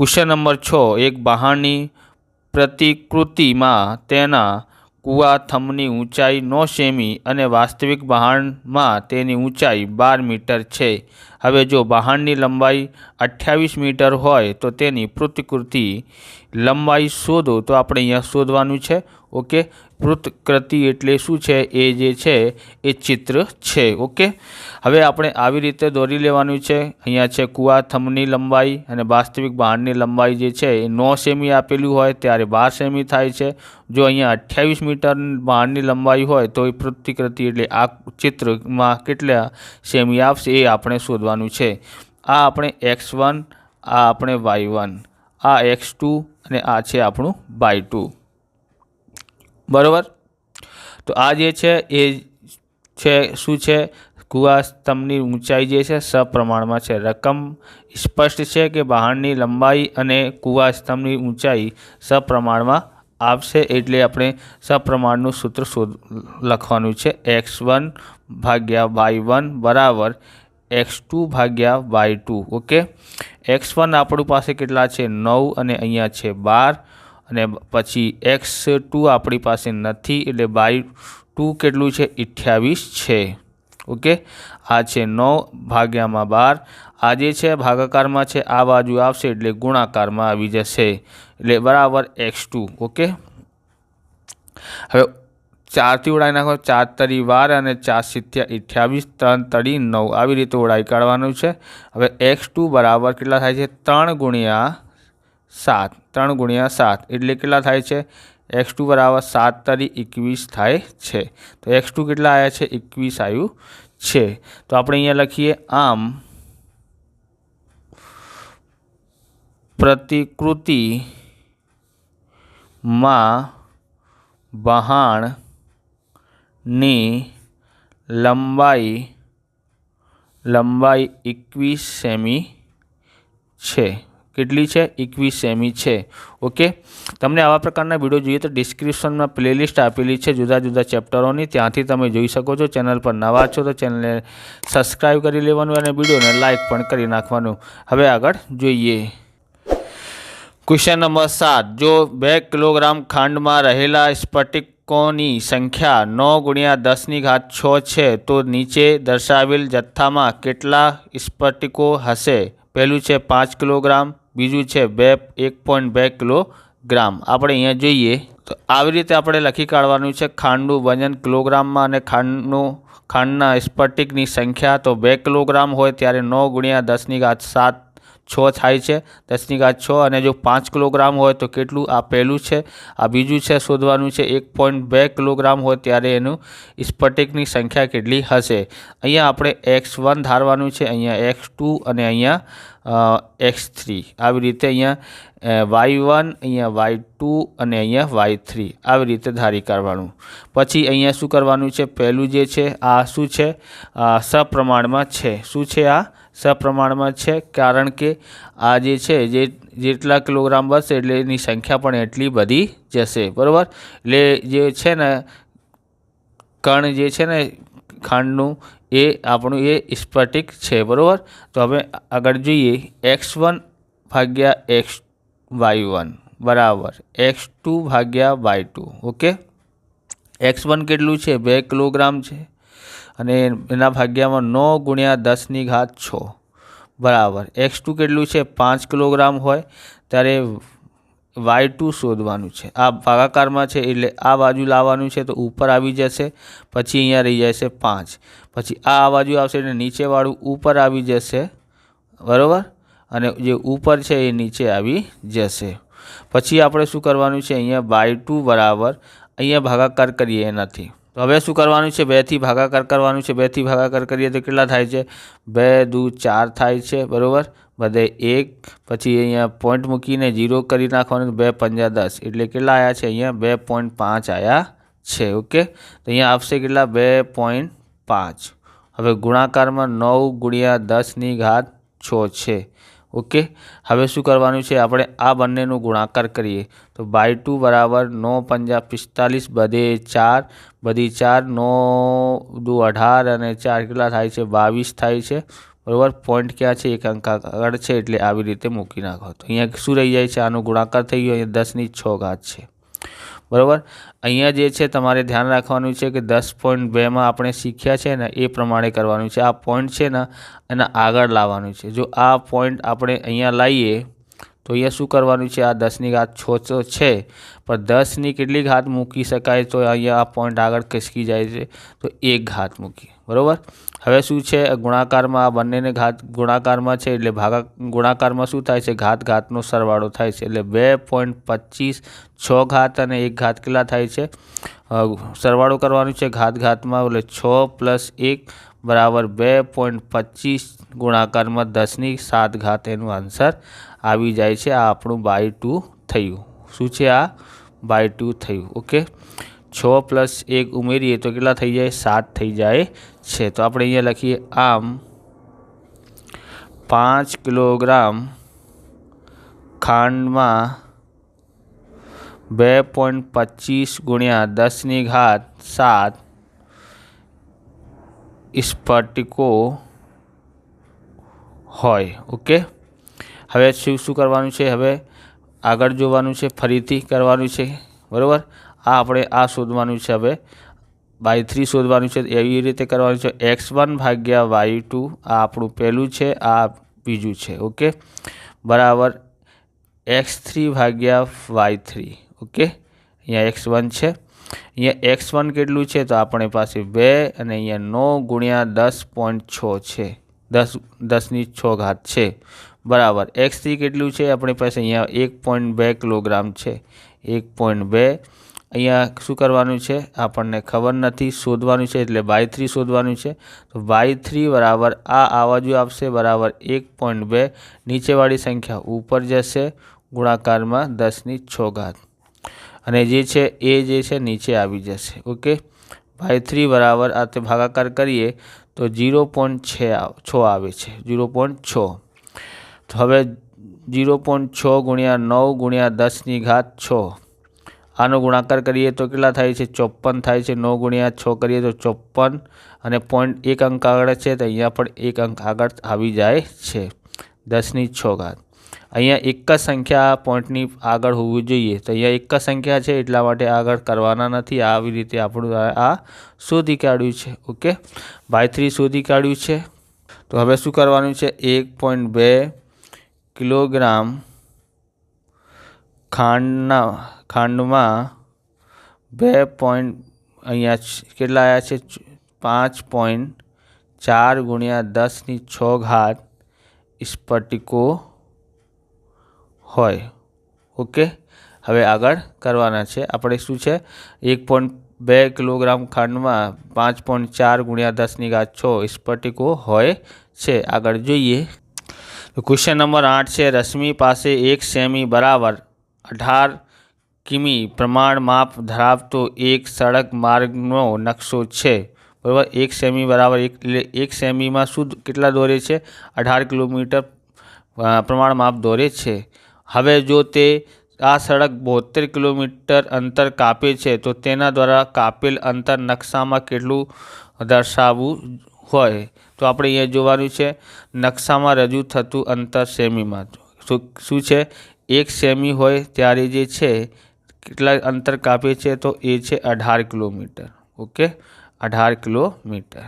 Question number 6 एक बहारनी प्रतिकृति में तेना कुआ थमनी ऊंचाई 9 सेमी और वास्तविक बहार में तेनी ऊंचाई 12 मीटर है। हवे जो बहारनी लंबाई 28 मीटर होय तो तेनी प्रतिकृति लंबाई शोधो। तो आपणे अहींया शोधवानुं छे। ओके, प्रतिकृति एटले शुं छे? ए जे छे ए चित्र छे। ओके, हवे आपणे आवी रीते दोरी लेवानुं छे। अहींया छे कुआ थंबनी लंबाई अने वास्तविक बहारनी लंबाई जे छे ए 9 सेमी आपेલું હોય ત્યારે 12 सेमी थाय छे। जो अहींया 28 मीटर बहारनी लंबाई होय तो ए प्रतिकृति एटले आ चित्रमां કેટલા सेमी आवशे ए आपणे शोधवानुं छे। आ आपणे x1, आ आपणे y1, आ x2 अने आ छे आपणुं y2। बराबर, तो आ जे छे ए छे शुं छे? कुआ स्तंभनी ऊंचाई जे छे सप्रमाण में छे। रकम स्पष्ट है कि बहारनी लंबाई अने कुआ स्तंभनी ऊंचाई सप्रमाण में आवशे एटले आपणे सप्रमाणनुं सूत्र लखवानुं छे। x1 भाग्या y1 बराबर x2 भाग्या y2। ओके, x1 आपणी पासे केटला छे? 9 अने अहींया छे 12 अने पछी x2 आपणी पासे नथी एटले y2 केटलुं छे? 28 छे। ओके, आ छे 9 भाग्या में 12। आ जे छे भागाकार में छे, आ बाजू आवशे एटले गुणाकार में आवी जशे एटले बराबर x2। ओके, हवे 4 थी उडाई नाखो। 4 तरी 12 अने 4 सित्या 28, 3 तरी 9 आवी रीते उडाई काढवानुं छे। हवे x2 बराबर केटला थाय छे? 3 गुणिया 7। 3 गुणिया 7 एटले केटला थाय छे? x2 बराबर 7 तरी 21 थाय छे। तो x2 केटला आया छे? 21 आयु छे। तो आपणे अहींया लखीए आम प्रतिकृति में बहार नी लंबाई 21 सेमी छे। કેટલી છે? 21 સેમી છે। ઓકે, તમને આવા પ્રકારના વિડીયો જોઈએ તો ડિસ્ક્રિપ્શનમાં પ્લેલિસ્ટ આપેલી છે જુદા જુદા ચેપ્ટરોની, ત્યાંથી તમે જોઈ શકો છો। ચેનલ પર નવા છો તો ચેનલને સબસ્ક્રાઈબ કરી લેવાનું અને વિડીયોને લાઇક પણ કરી નાખવાનું। હવે આગળ જોઈએ। क्वेश्चन नंबर 7 जो 2 किलोग्राम खांड में रहेला स्फटिकोनी संख्या 9 गुणिया 10⁻6 है तो नीचे दर्शावेल जत्था में केटला स्फटिको हशे? पहलू है 5 किलोग्राम, बीजू है 1.2 किलोग्राम। आपणे अहींया जोईए तो आवी रीते आपणे लखी काढवानुं छे खांडनुं वजन किलोग्राम में अने खांडना स्फटिकनी संख्या। तो 2 किलोग्राम होय त्यारे 9 गुणिया 10⁻7 6 थाय छे 10⁻6 अने जो 5 किलोग्राम होय तो केटलुं? आ पहेलुं छे। आ बीजू छे शोधवानुं छे 1.2 किलोग्राम होय त्यारे एनुं स्फटिकनी संख्या केटली हशे? अहींया आपणे x1 धारवानुं छे, अहींया x2 अने अहींया x3। आवी रीते अहींया y1 अहींया y2 अने अहींया y3 आवी रीते धारी काढवानुं। पछी अहींया शुं करवानुं छे? पहेलुं जे छे आ शुं छे? सप्रमाण में छे। शुं छे? आ सप्रमाण में है, कारण के आ जे छे जेटला किलोग्राम बचे एटले एनी संख्या पण एटली बधी जशे। बराबर, एटले जे छे ने कण जे छे ने खांडनुं ए आपणुं ए स्फटिक छे। बराबर, तो हवे आगळ जोईए x1 भाग्या y1 बराबर x2 भाग्या y2। ओके, x1 केटलुं छे? 2 किलोग्राम छे अने एना भाग्यामां 9 गुणिया 10⁻6 बराबर x2 केटलुं छे? 5 किलोग्राम होय त्यारे y2 शोधवानुं छे। आ भागाकार में छे एटले आ बाजू लाववानुं छे तो ऊपर आवी जशे, पछी अहींया रही जशे 5, पछी आ बाजू आवशे एटले नीचेवाळुं ऊपर आवी जशे। बराबर, अने जे ऊपर छे ए नीचे आवी जशे। पछी आपणे शुं करवानुं छे? अहींया y2 बराबर अहींया भागाकार करीए एनाथी। तो हवे शुं करवानुं छे? 2 थी भागाकार करवानुं छे। 2 थी भागाकार करीए तो केटला थाय छे? 2 दू 4 थाय छे। बराबर, बधे 1 पछी अहींया पॉइंट मूकीने 0 करी नाखवानुं। 2 पंजा 10 एटले केटला आया छे? अहींया 2.5 आया छे। ओके, तो अहींया आवशे केटला? 2.5। हवे गुणाकार में 9 गुणिया 10⁻6 छे। ओके, हवे शुं करवानुं छे? आपणे आ बंनेनो गुणाकार करीए तो y2 बराबर 9 पंजा 45 बधे 4 बधी 4 9 दू 18 अने 4 केटला थाय छे? 22 थाय छे। બરાબર. પોઈન્ટ ક્યાં છે? એક અંક આગળ છે એટલે આવી રીતે મૂકી નાખો. તો અહીંયા શું રહી જાય છે? આનો ગુણાકાર થઈ ગયો. અહીંયા 10⁶ છે. બરાબર. અહીંયા જે છે તમારે ધ્યાન રાખવાનું છે કે 10.2માં આપણે શીખ્યા છે ને એ પ્રમાણે કરવાનું છે. આ પોઈન્ટ છે ને એના આગળ લાવવાનું છે. જો આ પોઈન્ટ આપણે અહીંયા લાવીએ તો અહીંયા શું કરવાનું છે? આ 10⁶ તો છે પણ 10ની કેટલી ઘાત મૂકી શકાય? તો અહીંયા આ પોઈન્ટ આગળ ખસકી જાય છે તો 1 ઘાત મૂકી. બરાબર. હવે શું છે? ગુણાકારમાં આ બંનેને ઘાત ગુણાકારમાં છે એટલે ગુણાકારમાં શું થાય છે? ઘાતનો સરવાળો થાય છે એટલે 2.25 6 ઘાત અને 1 ઘાત કેટલા થાય છે? સરવાળો કરવાનું છે ઘાતમાં એટલે 6 + 1 બરાબર 2.25 ગુણાકારમાં 10⁶ ઘાત એનું આન્સર આવી જાય છે. આ આપણું બાય 2 થયું. શું છે? આ બાય 2 થયું. ઓકે. 6 + 1 ઉમેરીએ તો કેટલા થઈ જાય? 7 થઈ જાય છે. તો આપણે અહીંયા લખીએ આમ 5 કિલોગ્રામ ખાંડમાં 2.25 × 10⁻7 સ્ફટિકો હોય. ઓકે. હવે શું કરવાનું છે? હવે આગળ જોવાનું છે, ફરીથી કરવાનું છે. બરાબર. આ આપણે આ શોધવાનું છે. હવે બાય 3 શોધવાનું છે. એવી રીતે કરવાનું છે. x1 / y2 આ આપણું પહેલું છે, આ બીજું છે. ઓકે. બરાબર x3 / y3. ઓકે. અહીંયા x1 છે. અહીંયા x1 કેટલું છે? તો આપણી પાસે 2 અને અહીંયા 9 × 10.6 છે. 10⁶ છે. બરાબર. x3 કેટલું છે? આપણી પાસે અહીંયા 1.2 કિલોગ્રામ છે. 1.2 અહીંયા શું કરવાનું છે? આપણને ખબર નથી, શોધવાનું છે એટલે બાય 3 શોધવાનું છે. તો બાય 3 બરાબર આ બાજુ આપશે બરાબર 1.2 નીચેવાળી સંખ્યા ઉપર જશે ગુણાકારમાં 10⁶ અને જે છે એ જે છે નીચે આવી જશે. ઓકે. બાય 3 બરાબર આ તે ભાગાકાર કરીએ તો 0.6 આવે છે. 0.6. તો હવે 0.6 × 9 × 10⁻6 આનો ગુણાકાર કરીએ તો કેટલા થાય છે? 54 થાય છે. 9 × 6 કરીએ તો 54 અને પોઈન્ટ 1 અંક આગળ છે તો અહીંયા પણ 1 અંક આગળ આવી જાય છે. 10⁶. અહીંયા એક જ સંખ્યા પોઈન્ટની આગળ હોવી જોઈએ. તો અહીંયા એક જ સંખ્યા છે એટલા માટે આગળ કરવાના નથી. આવી રીતે આપણું આ શોધી કાઢ્યું છે. ઓકે. બાય 3 શોધી કાઢ્યું છે. તો હવે શું કરવાનું છે? 1.2 કિલોગ્રામ ખાંડમાં 2. અહીંયા કેટલા આવ્યા છે? 5.4 × 10⁶ સ્ફટિકો હોય. ઓકે. હવે આગળ કરવાના છે આપણે. શું છે? 1.2 કિલોગ્રામ ખાંડમાં 5.4 × 10⁶ સ્ફટિકો હોય છે. આગળ જોઈએ. તો ક્વેશ્ચન નંબર 8 છે. રશ્મિ પાસે 1 સેમી બરાબર 18 કિમી પ્રમાણ માપ ધરાવતો એક સડક માર્ગનો નકશો છે. બરાબર. 1 સેમી બરાબર 1 સેમીમાં શું કેટલા દોરે છે? 18 કિલોમીટર પ્રમાણ માપ દોરે છે. હવે જો તે આ સડક 72 કિલોમીટર અંતર કાપે છે તો તેના દ્વારા કાપેલ અંતર નકશામાં કેટલું દર્શાવવું હોય? તો આપણે અહીંયા જોવાનું છે નકશામાં રજૂ થતું અંતર સેમીમાં. શું છે? 1 સેમી હોય ત્યારે જે છે કેટલા અંતર કાપે છે? તો એ છે 18 કિલોમીટર. ઓકે. 18 કિલોમીટર.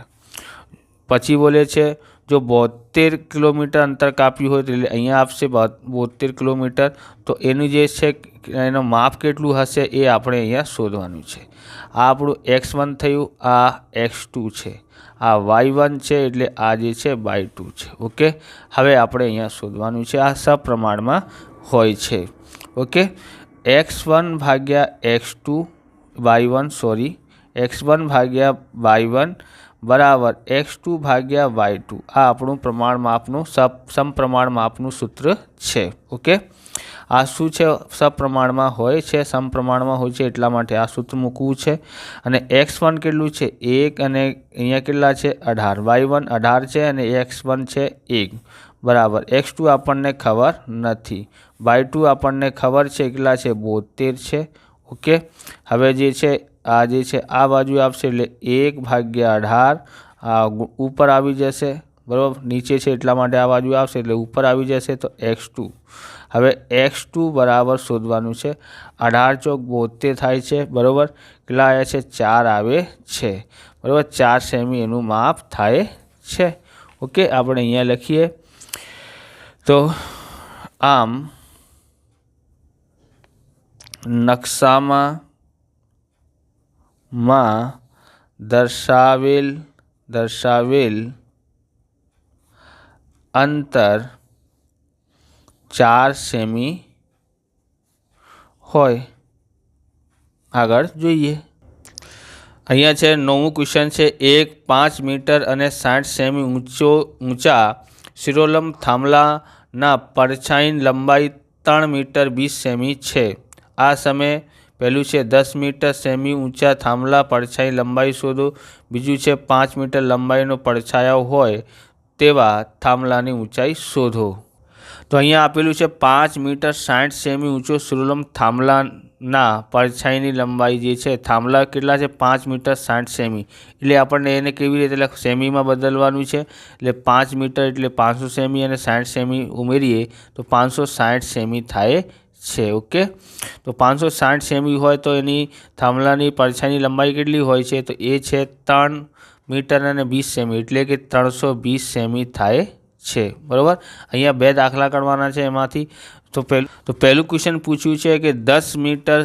પછી બોલે છે જો 72 કિલોમીટર અંતર કાપ્યું હોય તો એટલે અહીંયા આપશે 72 કિલોમીટર. તો એનું જે છે એનું માપ કેટલું હશે એ આપણે અહીંયા શોધવાનું છે. આ આપણું x1 થયું, આ x2 છે, આ y1 છે એટલે આ જે છે બાય 2 છે. ઓકે. હવે આપણે અહીંયા શોધવાનું છે. આ સપ્રમાણમાં હોય છે. Okay. x1 / x2 y1 sorry x1 / y1 બરાબર x2 / y2 આ આપણું પ્રમાણ માપનું સમપ્રમાણ માપનું સૂત્ર છે. ઓકે. આ શું છે? સપ્રમાણમાં હોય છે, સમપ્રમાણમાં હોય છે એટલા માટે આ સૂત્ર મૂકવું છે. અને x1 કેટલું છે? 1 અને અહીંયા કેટલા છે? 18. y1 18 છે અને x1 છે 1 બરાબર. x2 આપણને ખબર નથી. y2 આપણને ખબર છે કેટલા છે? 72 છે. ઓકે. હવે જે છે આ જે છે આ બાજુ આપશે એટલે 1 / 18 આ ઉપર આવી જશે બરાબર, નીચે છે એટલા માટે આ બાજુ આવશે એટલે ઉપર આવી જશે તો x2. હવે x2 બરાબર શોધવાનું છે. 18 ચોક 72 થાય છે, બરાબર. કેટલા આવ્યા છે? 4 આવે છે, બરાબર. 4 સેમી એનું માપ થાય છે. ઓકે, આપણે અહીંયા લખીએ તો આમ નકશામાં દર્શાવેલ અંતર 4 સેમી હોય. આગળ જોઈએ. અહીંયા છે 9મું ક્વેશ્ચન છે. એક 5 મીટર અને 60 સેમી ઊંચા શિરોલંબ થાંભલાના પડછાઈની લંબાઈ 3 મીટર 20 સેમી છે. આ સમયે પહેલું છે 10 મીટર સેમી ઊંચા થાંભલા પડછાઈ લંબાઈ શોધો. બીજું છે 5 મીટર લંબાઈનો પડછાયો હોય તેવા થાંભલાની ઊંચાઈ શોધો. તો અહીંયા આપેલું છે 5 મીટર 60 સેમી ઊંચો શિરોલંબ થાંભલાના પડછાઈની લંબાઈ જે છે, થાંભલા કેટલા છે? 5 મીટર 60 સેમી. એટલે આપણને એને કેવી રીતે સેમીમાં બદલવાનું છે. એટલે 5 મીટર એટલે 500 સેમી અને 60 સેમી ઉમેરીએ તો 560 સેમી થાય છે. ઓકે, તો 560 સેમી હોય તો એની થાંભલાની પડછાઈની લંબાઈ કેટલી હોય છે? તો એ છે 3 મીટર અને 20 સેમી એટલે કે 320 સેમી થાય છે, બરાબર. અહીંયા 2 દાખલા કરવાના છે એમાંથી. તો પહેલું ક્વેશ્ચન પૂછ્યું છે કે 10 મીટર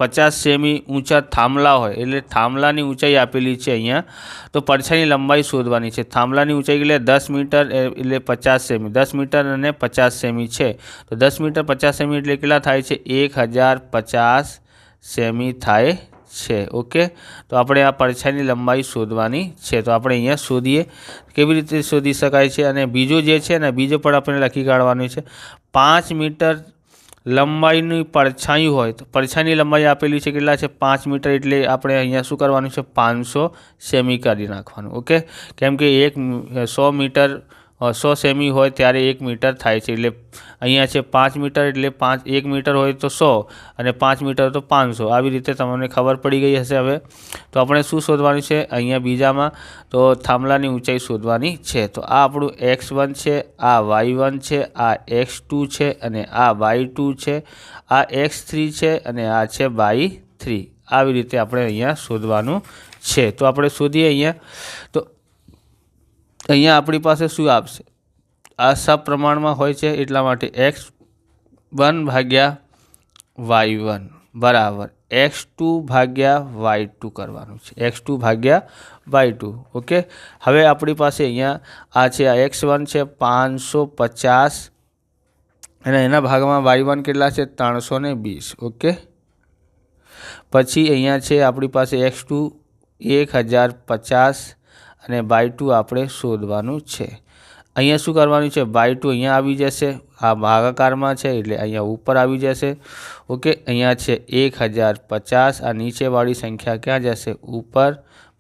50 સેમી ઊંચા થાંભલા હોય, એટલે થાંભલાની ઊંચાઈ આપેલી છે અહીંયા, તો પડછાઈની લંબાઈ શોધવાની છે. થાંભલાની ઊંચાઈ એટલે 10 મીટર એટલે 50 સેમી, 10 મીટર અને 50 સેમી છે. તો 10 મીટર 50 સેમી એટલે કેટલા થાય છે? 1050 સેમી થાય છે. ઓકે, તો આપણે આ પડછાઈની લંબાઈ શોધવાની છે. તો આપણે અહીંયા શોધીએ. કેવી રીતે શોધી શકાય છે? અને બીજો જે છે ને, બીજો પણ આપણે લખી કાઢવાનું છે. 5 મીટર લંબાઈની પડછાઈ હોય તો પડછાઈની લંબાઈ આપેલી છે કેટલા છે? 5 મીટર એટલે આપણે અહીંયા શું કરવાનું છે? 500 સેમી કરી નાખવાનું. ઓકે, કેમ કે 100 મીટર 100 સેમી હોય ત્યારે 1 મીટર થાય છે. એટલે અહીંયા છે 5 મીટર એટલે 1 મીટર હોય તો 100 અને 5 મીટર તો 500. આવી રીતે તમને ખબર પડી ગઈ હશે. હવે તો આપણે શું શોધવાનું છે અહીંયા બીજામાં? તો થાંભલાની ઊંચાઈ શોધવાની છે. તો આ આપણું x1 છે, આ y1 છે, આ x2 છે અને આ y2 છે, આ x3 છે અને આ છે y3. આવી રીતે આપણે અહીંયા શોધવાનું છે. તો આપણે શોધીએ અહીંયા. તો અહીંયા આપણી પાસે શું આપશે? આ સપ્રમાણમાં હોય છે એટલા માટે x1 ભાગ્યા y1 બરાબર x2 ભાગ્યા y2 કરવાનું છે. x2 ભાગ્યા y2. ઓકે, હવે આપણી પાસે અહીંયા આ છે, આ x1 છે 550 અને એના ભાગમાં y1 કેટલા છે? 320. ઓકે, પછી અહીંયા છે આપણી પાસે x2 1050 અને y2 આપણે શોધવાનું છે. અહીંયા શું કરવાનું છે? y2 અહીંયા આવી જશે, આ ભાગાકારમાં છે એટલે અહીંયા ઉપર આવી જશે. ઓકે, અહીંયા છે 1050, આ નીચેવાળી સંખ્યા ક્યાં જશે? ઉપર,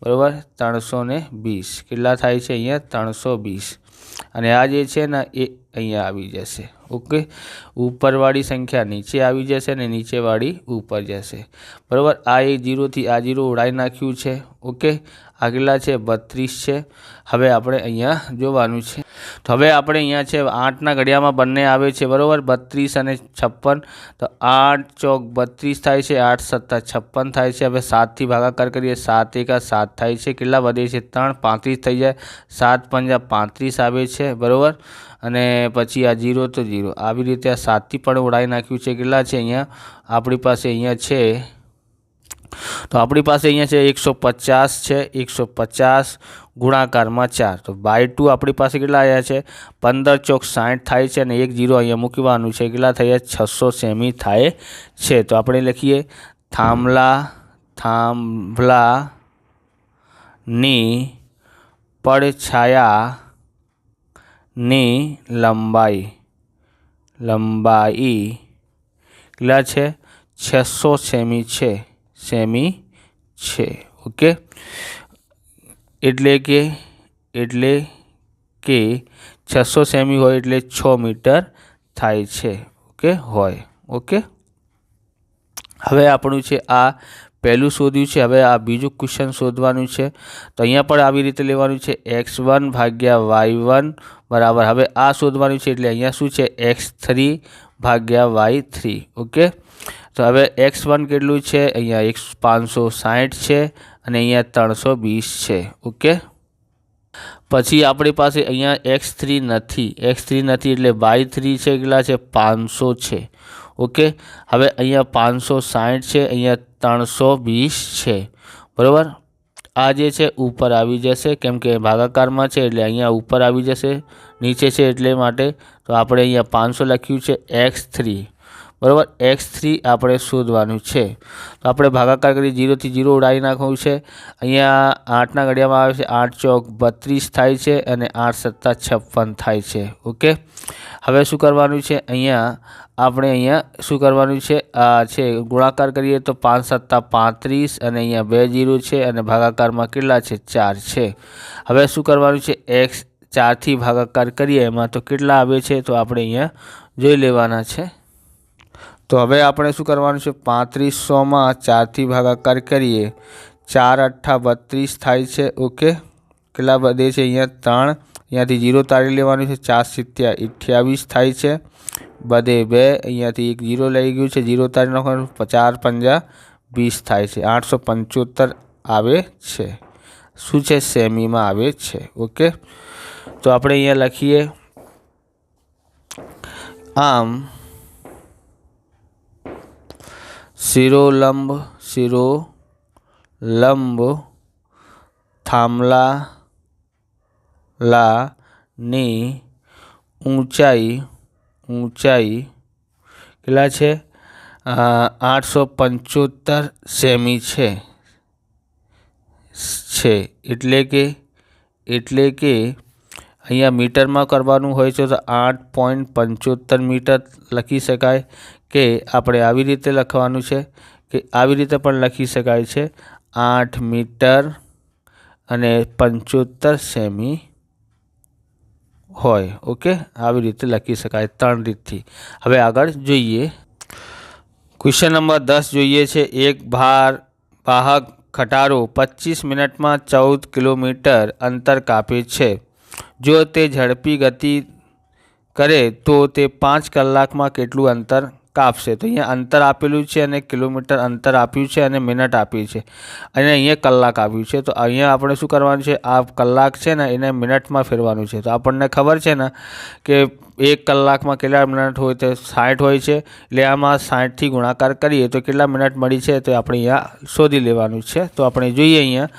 બરાબર. 320 કેટલા થાય છે? અહીંયા 320 અને આ જે છે ને એ અહીંયા આવી જશે. ઓકે, ઉપરવાળી સંખ્યા નીચે આવી જશે અને નીચેવાળી ઉપર જશે, બરાબર. આ 0થી આ 0 ઉડાવી નાખ્યું છે. ઓકે, આ કેટલા છે? 32 છે. હવે આપણે અહીંયા જોવાનું છે. તો હવે આપણે અહીંયા છે 8ના ઘડિયામાં બંને આવે છે, બરાબર. 32 અને 56. તો 8 ચોક 32 થાય છે, 8 સત્તા 56 થાય છે. હવે 7થી ભાગાકાર કરીએ, 7 એકા 7 થાય છે. કેટલા વધે છે? 3, 35 થઈ જાય. 7 પંજા 35 આવે છે, બરાબર. અને પછી આ 0 તો 0. આવી રીતે આ 7થી પણ ઉડાવી નાખ્યું છે. કેટલા છે અહીંયા આપણી પાસે? અહીંયા છે તો આપણી પાસે અહીંયા છે 150 છે. 150 ગુણાકારમાં 4. તો y2 આપણી પાસે કેટલા આવ્યા છે? 15 ચોક 60 થાય છે અને 1 0 અહીંયા મૂકવાનું છે. કેટલા થયા? 600 સેમી થાય છે. તો આપણે લખીએ થાંભલાની પડછાયાની લંબાઈ કેટલા છે? 600 સેમી છે. ઓકે, એટલે કે 600 સેમી હોય એટલે 6 મીટર થાય છે. ઓકે, હોય. ઓકે, હવે આપણું છે આ પહેલું શોધ્યું છે, હવે આ બીજું ક્વેશ્ચન શોધવાનું છે। તો અહીંયા પણ આવી રીતે લેવાનું છે x1 ભાગ્યા y1 બરાબર, હવે આ શોધવાનું છે એટલે અહીંયા શું છે x3 ભાગ્યા y3। ઓકે, તો હવે x1 કેટલું છે, અહીંયા 560 છે અને અહીંયા 320 છે। ઓકે, પછી આપણી પાસે અહીંયા x3 નથી એટલે y3 છે કેટલા છે 500 છે। ઓકે, હવે અહીંયા 560 છે, અહીંયા 320 છે બરાબર। આ જે છે ઉપર આવી જશે કેમ કે ભાગાકારમાં છે એટલે અહીંયા ઉપર આવી જશે, નીચે છે એટલે માટે તો આપણે અહીંયા 500 લખ્યું છે x3 બરાબર। x3 આપણે શોધવાનું છે તો આપણે ભાગાકાર કરી 0 થી 0 ઉડાવી નાખવું છે। અહીંયા 8ના ઘડિયામાં આવે છે 8 ચોક 32 થાય છે અને 8 સત્તા 56 થાય છે। ઓકે, હવે શું કરવાનું છે, અહીંયા આપણે અહીંયા શું કરવાનું છે, આ છે ગુણાકાર કરીએ તો 5 સત્તા 35 અને અહીંયા 2 0 છે અને ભાગાકારમાં કેટલા છે 4 છે। હવે શું કરવાનું છે, x 4 થી ભાગાકાર કરીએ એમાં તો કેટલા આવે છે તો આપણે અહીંયા જોઈ લેવાના છે। તો હવે આપણે શું કરવાનું છે, 3500માં 4 થી ભાગાકાર કરીએ, 4 8 32 થાય છે। ઓકે, કેટલા વધે છે અહીંયા 3, અહીંયાથી 0 તાળી લેવાનું છે, 4 7 28 થાય છે, બધે 2, અહીંયાથી 1 0 લઈ ગયું છે, 0 તાળી નાખવાનું, 4 5 20 થાય છે, 875 આવે છે, શું છે સેમીમાં આવે છે। ઓકે, તો આપણે અહીંયા લખીએ આમ શિરોલંબ થાંભલાની ઊંચાઈ કેટલા છે 875 સેમી છે એટલે કે અહીંયા મીટરમાં કરવાનું હોય છે તો 8.75 મીટર લખી શકાય કે આપણે આવી રીતે લખવાનું છે કે આવી રીતે પણ લખી શકાય છે 8 મીટર અને 75 સેમી હોય। ઓકે, આવી રીતે લખી શકાય 3 રીતથી। હવે આગળ જોઈએ ક્વેશ્ચન નંબર 10 જોઈએ છે, એક વાહક ખટારો 25 મિનિટમાં 14 કિલોમીટર અંતર કાપે છે। જો તે ઝડપી ગતિ કરે તો તે 5 કલાકમાં કેટલું અંતર કાપશે। તો અહીંયા અંતર આપેલું છે અને કિલોમીટર અંતર આપ્યું છે અને મિનિટ આપી છે અને અહીંયા કલાક આપ્યું છે। તો અહીંયા આપણે શું કરવાનું છે, આ કલાક છે ને એને મિનિટમાં ફેરવાનું છે। તો આપણને ખબર છે ને કે 1 કલાકમાં કેટલા મિનિટ હોય તો 60 હોય છે, એટલે આમાં 60 થી ગુણાકાર કરીએ તો કેટલા મિનિટ મળી છે તો આપણે અહીંયા શોધી લેવાનું છે। તો આપણે જોઈએ અહીંયા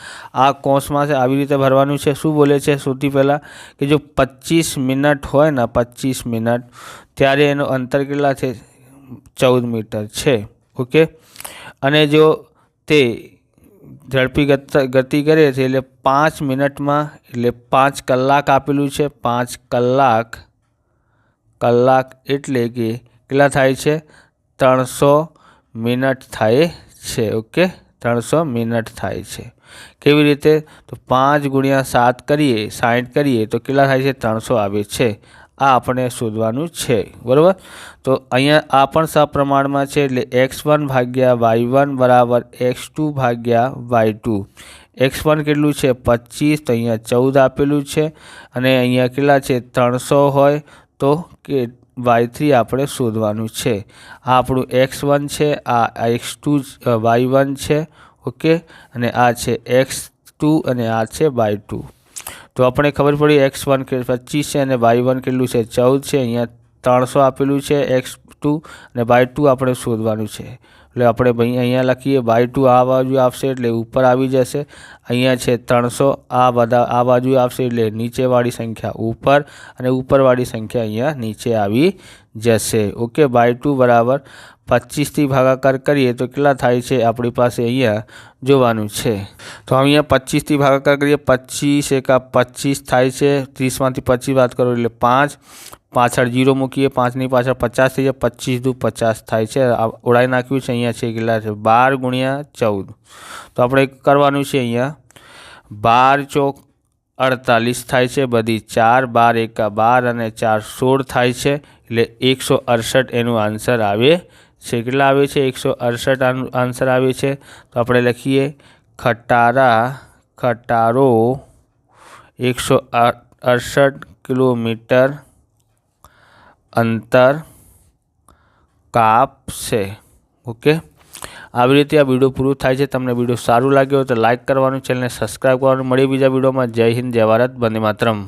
આ કૌંસમાં છે આવી રીતે ભરવાનું છે। શું બોલે છે સૌથી પહેલાં કે જો 25 મિનિટ હોય ને 25 મિનિટ ત્યારે એનો અંતર કેટલા છે 14 મીટર છે। ઓકે, અને જો તે ઝડપી ગતિ કરે છે એટલે 5 મિનિટમાં એટલે 5 કલાક આપેલું છે, 5 કલાક એટલે કે કેટલા થાય છે 300 મિનિટ થાય છે। ઓકે, 300 મિનિટ થાય છે। કેવી રીતે, તો 5 × 7 કરીએ 60 કરીએ તો કેટલા થાય છે 300 આવે છે। આ આપણે શોધવાનું છે બરાબર। તો અહીંયા આ પણ સપ્રમાણમાં છે એટલે x1 ભાગ્યા y1 બરાબર x2 ભાગ્યા y2। x1 કેટલું છે 25, તો અહીંયા 14 આપેલું છે અને અહીંયા કેટલા છે 300 હોય તો કે y3 આપણે શોધવાનું છે। આ આપણું x1 છે, આ x2 y1 છે। ઓકે, અને આ છે x2 અને આ છે y2। તો આપણે ખબર પડી x1 કે 25 છે અને y1 કેટલું છે 14 છે, અહીંયા 300 આપેલું છે x2 અને y2 આપણે શોધવાનું છે। એટલે આપણે ભાઈ અહીંયા લખીએ y2 આ બાજુ આવશે એટલે ઉપર આવી જશે, અહીંયા છે 300 આ બાજુ આવશે એટલે નીચેવાળી સંખ્યા ઉપર અને ઉપરવાળી સંખ્યા અહીંયા નીચે આવી જશે। ઓકે, y2 બરાબર 25 થી ભાગાકાર કરીએ તો કેટલા થાય છે આપણી પાસે અહીંયા જોવાનું છે। તો અહીંયા 25 થી ભાગાકાર કરીએ 25 એકા 25 થાય છે, 30માંથી 25 બાદ કરો એટલે 5, પાછળ 0 મૂકીએ, 5ની પાછળ 50 થઈ જાય, 25 દુ 50 થાય છે। ઉડાઈ નાખ્યું છે, અહીંયા છે કેટલા છે 12 × 14। તો આપણે કરવાનું છે અહીંયા 12 ચોક 48 થાય છે, બધી 4 12 એકા 12 અને 4 16 થાય છે, એટલે 168 એનું આન્સર આવે છે। કેટલા આવે છે? 168 આન્સર આવે છે। તો આપણે લખીએ ખટારો 168 કિલોમીટર અંતર કાપશે। ઓકે, આવી રીતે આ વિડીયો પૂરું થાય છે। તમને વિડીયો સારું લાગ્યો તો લાઇક કરવાનું, ચેનલને સબસ્ક્રાઈબ કરવાનું। મળીએ બીજા વિડીયોમાં। જય હિન્દ, જય ભારત, વંદે માતરમ।